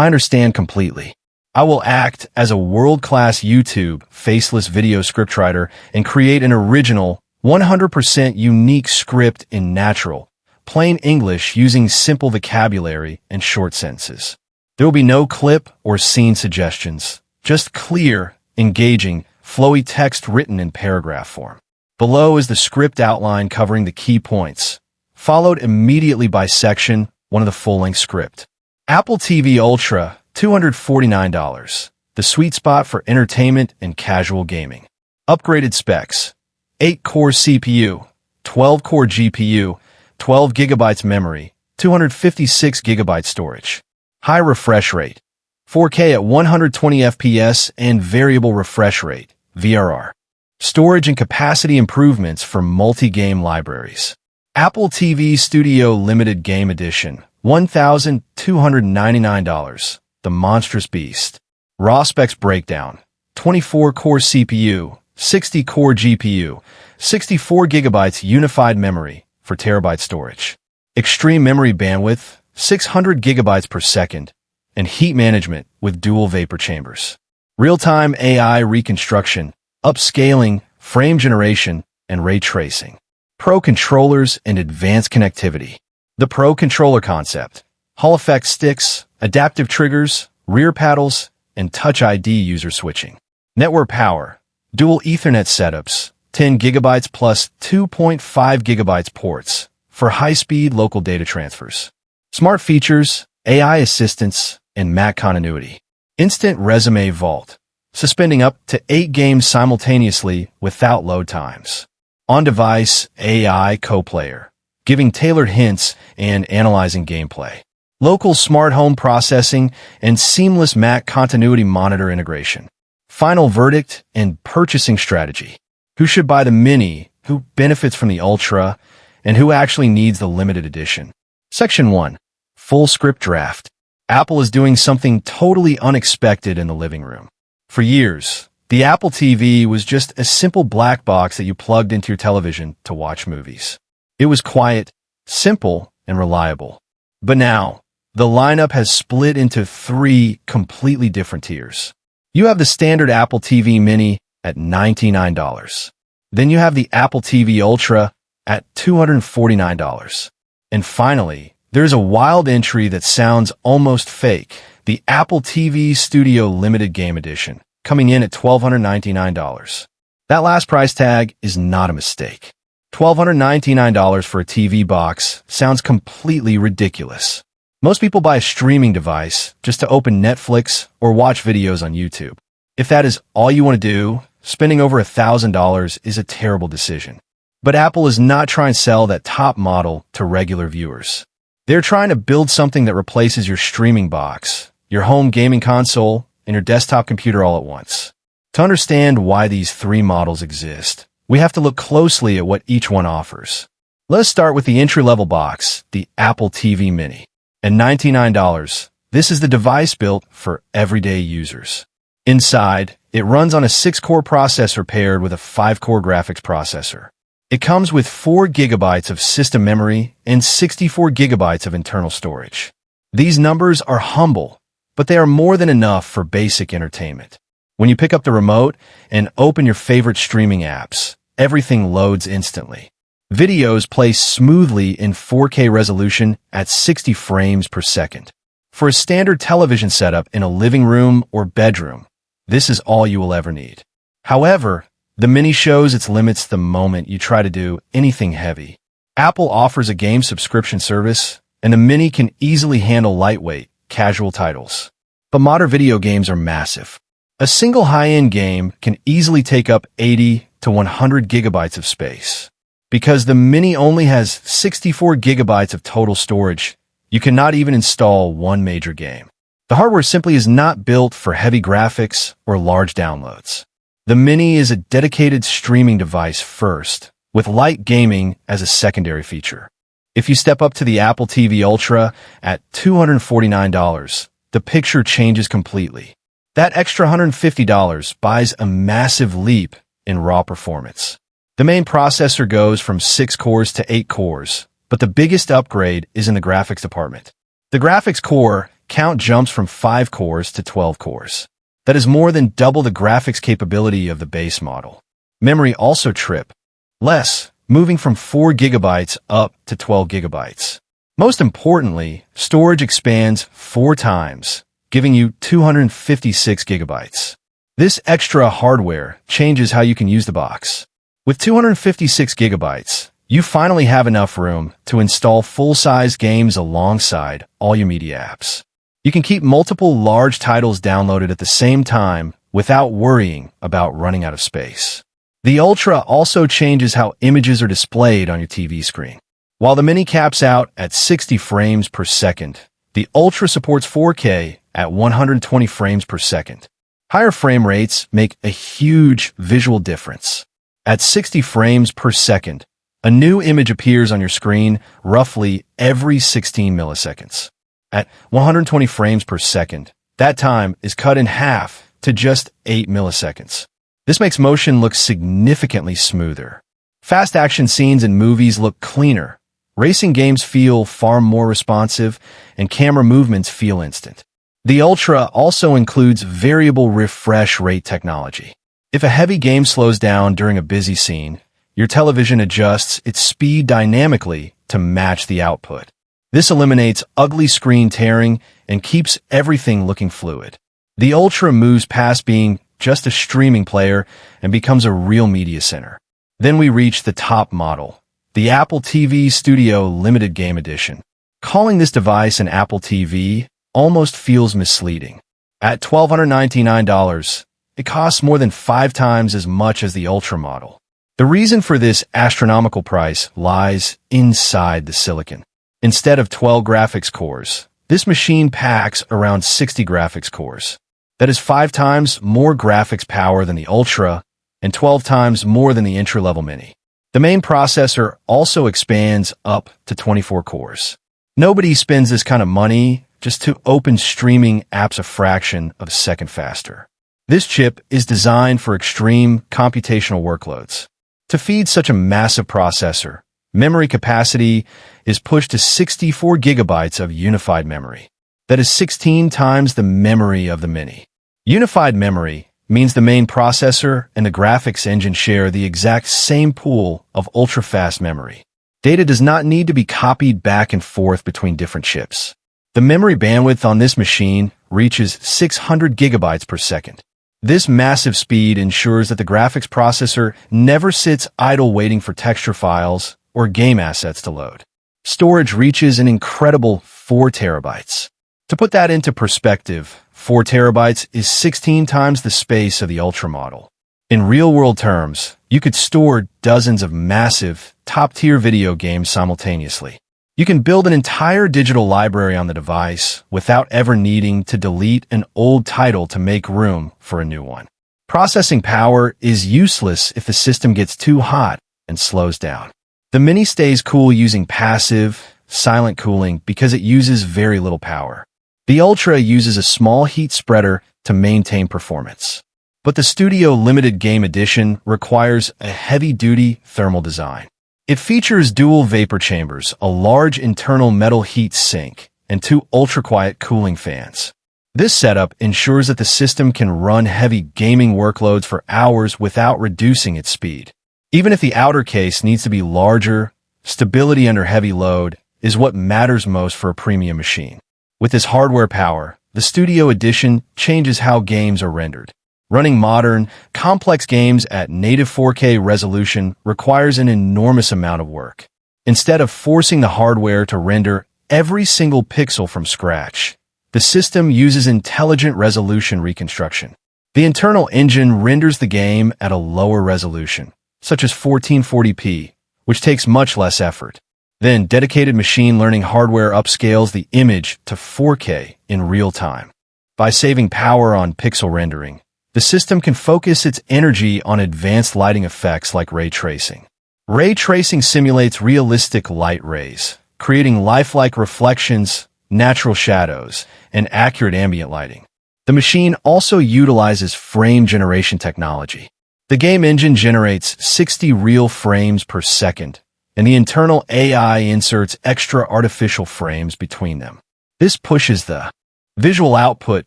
I understand completely. I will act as a world-class YouTube faceless video scriptwriter and create an original, 100% unique script in natural, plain English using simple vocabulary and short sentences. There will be no clip or scene suggestions, just clear, engaging, flowy text written in paragraph form. Below is the script outline covering the key points, followed immediately by section 1 of the full-length script. Apple TV Ultra, $249. The sweet spot for entertainment and casual gaming. Upgraded specs. 8-core CPU, 12-core GPU, 12 GB memory, 256 GB storage. High refresh rate. 4K at 120 FPS and variable refresh rate, VRR. Storage and capacity improvements for multi-game libraries. Apple TV Studio Limited Game Edition, $1,299. The Monstrous Beast. Raw specs breakdown. 24-core CPU, 60-core GPU, 64 GB unified memory for terabyte storage. Extreme memory bandwidth, 600 GB per second, and heat management with dual vapor chambers. Real-time AI reconstruction, upscaling, frame generation, and ray tracing. Pro controllers and advanced connectivity. The Pro controller concept. Hall effect sticks, adaptive triggers, rear paddles, and Touch ID user switching. Network power. Dual Ethernet setups, 10 GB plus 2.5 GB ports for high-speed local data transfers. Smart features, AI assistance, and Mac continuity. Instant resume vault, suspending up to 8 games simultaneously without load times. On-device AI co-player, giving tailored hints and analyzing gameplay. Local smart home processing and seamless Mac continuity monitor integration. Final verdict and purchasing strategy. Who should buy the Mini, who benefits from the Ultra, and who actually needs the limited edition? Section 1. Full script draft. Apple is doing something totally unexpected in the living room. For years, the Apple TV was just a simple black box that you plugged into your television to watch movies. It was quiet, simple, and reliable. But now, the lineup has split into 3 completely different tiers. You have the standard Apple TV Mini at $99. Then you have the Apple TV Ultra at $249. And finally, there's a wild entry that sounds almost fake, the Apple TV Studio Limited Game Edition, coming in at $1,299. That last price tag is not a mistake. $1,299 for a TV box sounds completely ridiculous. Most people buy a streaming device just to open Netflix or watch videos on YouTube. If that is all you want to do, spending over $1,000 is a terrible decision. But Apple is not trying to sell that top model to regular viewers. They're trying to build something that replaces your streaming box, your home gaming console, and your desktop computer all at once. To understand why these 3 models exist, we have to look closely at what each one offers. Let's start with the entry-level box, the Apple TV Mini. At $99, this is the device built for everyday users. Inside, it runs on a 6-core processor paired with a 5-core graphics processor. It comes with 4 GB of system memory and 64 GB of internal storage. These numbers are humble, but they are more than enough for basic entertainment. When you pick up the remote and open your favorite streaming apps, everything loads instantly. Videos play smoothly in 4K resolution at 60 frames per second. For a standard television setup in a living room or bedroom, this is all you will ever need. However, the Mini shows its limits the moment you try to do anything heavy. Apple offers a game subscription service, and the Mini can easily handle lightweight, casual titles. But modern video games are massive. A single high-end game can easily take up 80 to 100 gigabytes of space. Because the Mini only has 64 gigabytes of total storage, you cannot even install one major game. The hardware simply is not built for heavy graphics or large downloads. The Mini is a dedicated streaming device first, with light gaming as a secondary feature. If you step up to the Apple TV Ultra at $249, the picture changes completely. That extra $150 buys a massive leap in raw performance. The main processor goes from 6 cores to 8 cores, but the biggest upgrade is in the graphics department. The graphics core count jumps from 5 cores to 12 cores. That is more than double the graphics capability of the base model. Memory also trips less, moving from 4 gigabytes up to 12 gigabytes. Most importantly, storage expands 4 times, giving you 256 gigabytes. This extra hardware changes how you can use the box. With 256 gigabytes, you finally have enough room to install full-size games alongside all your media apps. You can keep multiple large titles downloaded at the same time without worrying about running out of space. The Ultra also changes how images are displayed on your TV screen. While the Mini caps out at 60 frames per second, the Ultra supports 4K at 120 frames per second. Higher frame rates make a huge visual difference. At 60 frames per second, a new image appears on your screen roughly every 16 milliseconds. At 120 frames per second, that time is cut in half to just 8 milliseconds. This makes motion look significantly smoother. Fast action scenes in movies look cleaner. Racing games feel far more responsive, and camera movements feel instant. The Ultra also includes variable refresh rate technology. If a heavy game slows down during a busy scene, your television adjusts its speed dynamically to match the output. This eliminates ugly screen tearing and keeps everything looking fluid. The Ultra moves past being just a streaming player and becomes a real media center. Then we reach the top model, the Apple TV Studio Limited Game Edition. Calling this device an Apple TV almost feels misleading. At $1,299, it costs more than 5 times as much as the Ultra model. The reason for this astronomical price lies inside the silicon. Instead of 12 graphics cores, this machine packs around 60 graphics cores. That is 5 times more graphics power than the Ultra and 12 times more than the entry-level Mini. The main processor also expands up to 24 cores. Nobody spends this kind of money just to open streaming apps a fraction of a second faster. This chip is designed for extreme computational workloads. To feed such a massive processor, memory capacity is pushed to 64 gigabytes of unified memory. That is 16 times the memory of the Mini. Unified memory means the main processor and the graphics engine share the exact same pool of ultra-fast memory. Data does not need to be copied back and forth between different chips. The memory bandwidth on this machine reaches 600 gigabytes per second. This massive speed ensures that the graphics processor never sits idle waiting for texture files or game assets to load. Storage reaches an incredible 4 terabytes. To put that into perspective, 4 terabytes is 16 times the space of the Ultra model. In real-world terms, you could store dozens of massive, top-tier video games simultaneously. You can build an entire digital library on the device without ever needing to delete an old title to make room for a new one. Processing power is useless if the system gets too hot and slows down. The Mini stays cool using passive, silent cooling because it uses very little power. The Ultra uses a small heat spreader to maintain performance. But the Studio Limited Game Edition requires a heavy-duty thermal design. It features dual vapor chambers, a large internal metal heat sink, and 2 ultra-quiet cooling fans. This setup ensures that the system can run heavy gaming workloads for hours without reducing its speed. Even if the outer case needs to be larger, stability under heavy load is what matters most for a premium machine. With this hardware power, the Studio Edition changes how games are rendered. Running modern, complex games at native 4K resolution requires an enormous amount of work. Instead of forcing the hardware to render every single pixel from scratch, the system uses intelligent resolution reconstruction. The internal engine renders the game at a lower resolution, such as 1440p, which takes much less effort. Then, dedicated machine learning hardware upscales the image to 4K in real time. By saving power on pixel rendering, the system can focus its energy on advanced lighting effects like ray tracing. Ray tracing simulates realistic light rays, creating lifelike reflections, natural shadows, and accurate ambient lighting. The machine also utilizes frame generation technology. The game engine generates 60 real frames per second, and the internal AI inserts extra artificial frames between them. This pushes the Visual output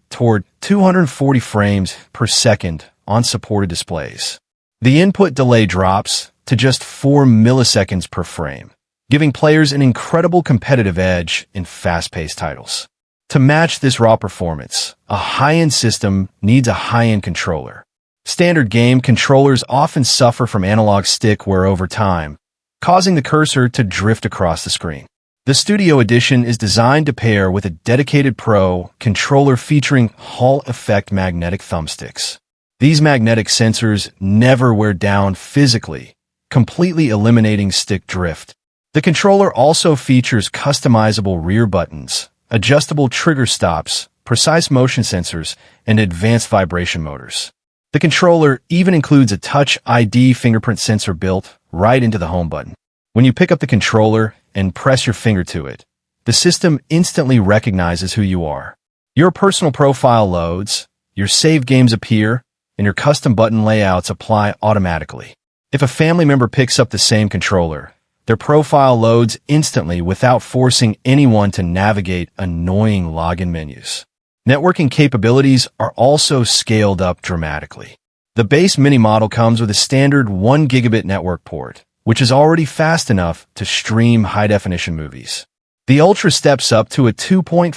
toward 240 frames per second on supported displays. The input delay drops to just 4 milliseconds per frame, giving players an incredible competitive edge in fast-paced titles. To match this raw performance, a high-end system needs a high-end controller. Standard game controllers often suffer from analog stick wear over time, causing the cursor to drift across the screen. The Studio Edition is designed to pair with a dedicated Pro controller featuring Hall effect magnetic thumbsticks. These magnetic sensors never wear down physically, completely eliminating stick drift. The controller also features customizable rear buttons, adjustable trigger stops, precise motion sensors, and advanced vibration motors. The controller even includes a Touch ID fingerprint sensor built right into the home button. When you pick up the controller and press your finger to it, the system instantly recognizes who you are. Your personal profile loads, your saved games appear, and your custom button layouts apply automatically. If a family member picks up the same controller, their profile loads instantly without forcing anyone to navigate annoying login menus. Networking capabilities are also scaled up dramatically. The base mini model comes with a standard 1 gigabit network port, which is already fast enough to stream high-definition movies. The Ultra steps up to a 2.5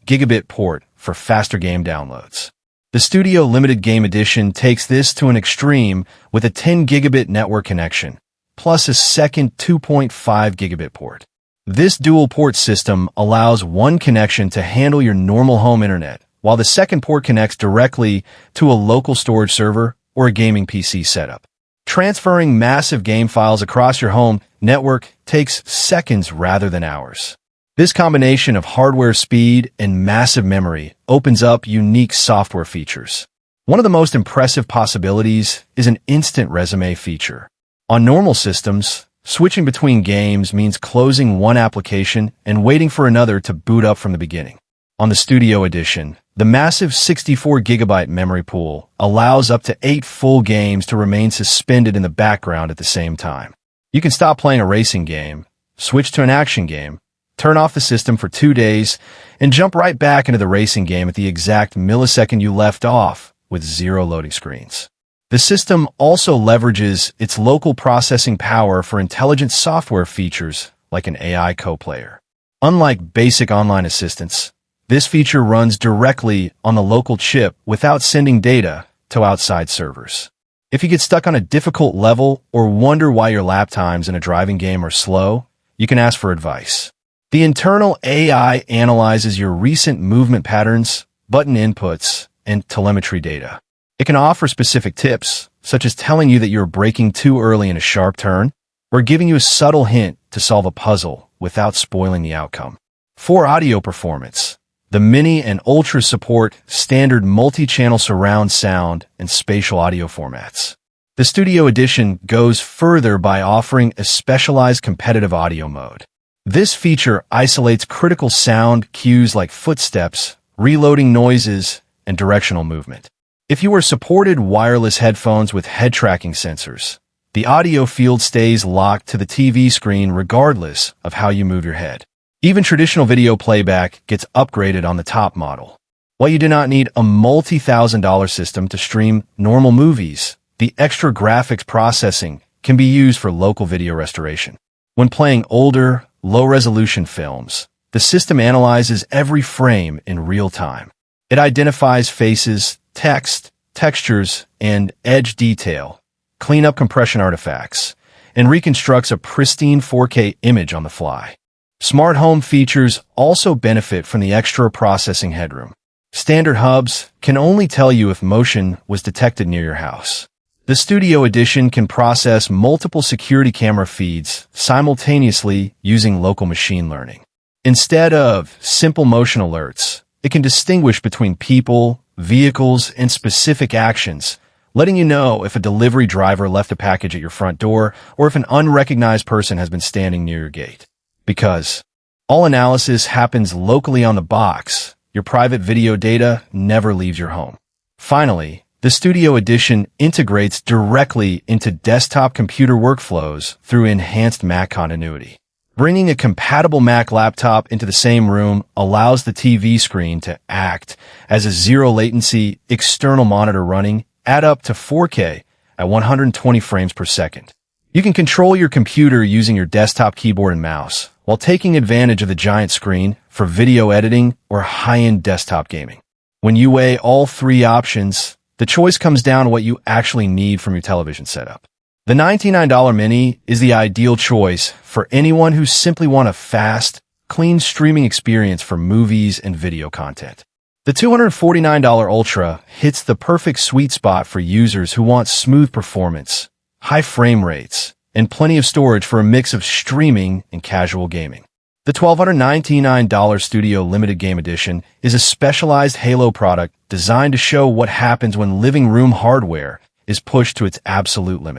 gigabit port for faster game downloads. The Studio Limited Game Edition takes this to an extreme with a 10 gigabit network connection, plus a second 2.5 gigabit port. This dual-port system allows one connection to handle your normal home internet, while the second port connects directly to a local storage server or a gaming PC setup. Transferring massive game files across your home network takes seconds rather than hours. This combination of hardware speed and massive memory opens up unique software features. One of the most impressive possibilities is an instant resume feature. On normal systems, switching between games means closing one application and waiting for another to boot up from the beginning. On the Studio Edition, the massive 64 gigabyte memory pool allows up to 8 full games to remain suspended in the background at the same time. You can stop playing a racing game, switch to an action game, turn off the system for 2 days, and jump right back into the racing game at the exact millisecond you left off with 0 loading screens. The system also leverages its local processing power for intelligent software features like an AI co-player. Unlike basic online assistants, this feature runs directly on the local chip without sending data to outside servers. If you get stuck on a difficult level or wonder why your lap times in a driving game are slow, you can ask for advice. The internal AI analyzes your recent movement patterns, button inputs, and telemetry data. It can offer specific tips, such as telling you that you're braking too early in a sharp turn, or giving you a subtle hint to solve a puzzle without spoiling the outcome. For audio performance, the Mini and Ultra support standard multi-channel surround sound and spatial audio formats. The Studio Edition goes further by offering a specialized competitive audio mode. This feature isolates critical sound cues like footsteps, reloading noises, and directional movement. If you are supported wireless headphones with head tracking sensors, the audio field stays locked to the TV screen regardless of how you move your head. Even traditional video playback gets upgraded on the top model. While you do not need a multi-$1,000 system to stream normal movies, the extra graphics processing can be used for local video restoration. When playing older, low-resolution films, the system analyzes every frame in real time. It identifies faces, text, textures, and edge detail, clean up compression artifacts, and reconstructs a pristine 4K image on the fly. Smart home features also benefit from the extra processing headroom. Standard hubs can only tell you if motion was detected near your house. The Studio Edition can process multiple security camera feeds simultaneously using local machine learning. Instead of simple motion alerts, it can distinguish between people, vehicles, and specific actions, letting you know if a delivery driver left a package at your front door or if an unrecognized person has been standing near your gate. Because all analysis happens locally on the box, your private video data never leaves your home. Finally, the Studio Edition integrates directly into desktop computer workflows through enhanced Mac continuity. Bringing a compatible Mac laptop into the same room allows the TV screen to act as a zero-latency external monitor running at up to 4K at 120 frames per second. You can control your computer using your desktop keyboard and mouse, while taking advantage of the giant screen for video editing or high-end desktop gaming. When you weigh all three options, the choice comes down to what you actually need from your television setup. The $99 Mini is the ideal choice for anyone who simply wants a fast, clean streaming experience for movies and video content. The $249 Ultra hits the perfect sweet spot for users who want smooth performance, high frame rates, and plenty of storage for a mix of streaming and casual gaming. The $1,299 Studio Limited Game Edition is a specialized Halo product designed to show what happens when living room hardware is pushed to its absolute limit.